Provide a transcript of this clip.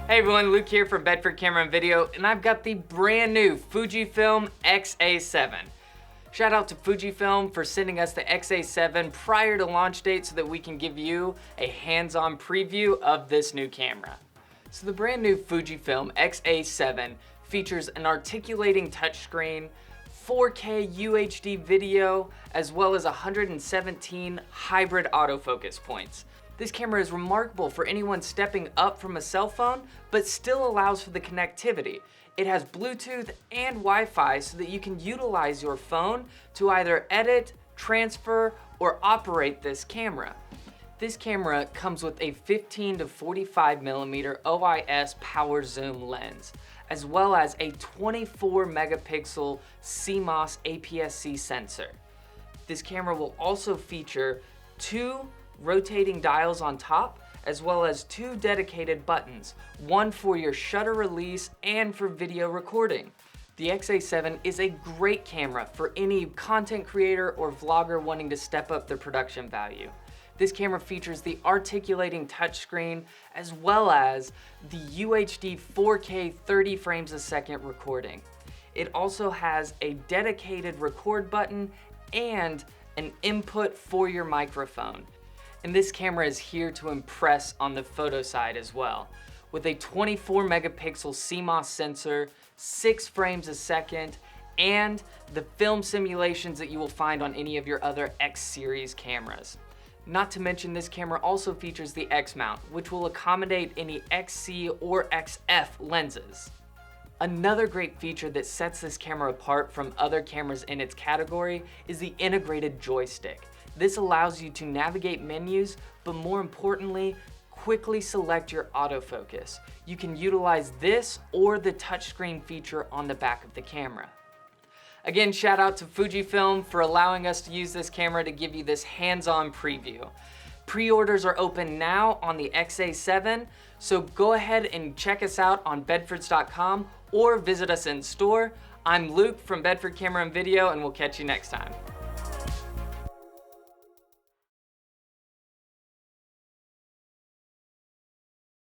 Hey everyone, Luke here from Bedford Camera and Video, and I've got the brand new Fujifilm X-A7. Shout out to Fujifilm for sending us the X-A7 prior to launch date so that we can give you a hands-on preview of this new camera. So the brand new Fujifilm X-A7 features an articulating touchscreen, 4K UHD video, as well as 117 hybrid autofocus points. This camera is remarkable for anyone stepping up from a cell phone, but still allows for the connectivity. It has Bluetooth and Wi-Fi so that you can utilize your phone to either edit, transfer, or operate this camera. This camera comes with a 15 to 45 millimeter OIS power zoom lens, as well as a 24 megapixel CMOS APS-C sensor. This camera will also feature two rotating dials on top, as well as two dedicated buttons, one for your shutter release and for video recording. The X-A7 is a great camera for any content creator or vlogger wanting to step up their production value. This camera features the articulating touchscreen as well as the UHD 4K 30 frames a second recording. It also has a dedicated record button and an input for your microphone. And this camera is here to impress on the photo side as well. With a 24 megapixel CMOS sensor, 6 frames a second, and the film simulations that you will find on any of your other X series cameras. Not to mention, this camera also features the X mount, which will accommodate any XC or XF lenses. Another great feature that sets this camera apart from other cameras in its category is the integrated joystick. This allows you to navigate menus, but more importantly, quickly select your autofocus. You can utilize this or the touchscreen feature on the back of the camera. Again, shout out to Fujifilm for allowing us to use this camera to give you this hands-on preview. Pre-orders are open now on the X-A7, so go ahead and check us out on bedfords.com or visit us in store. I'm Luke from Bedford Camera and Video, and we'll catch you next time.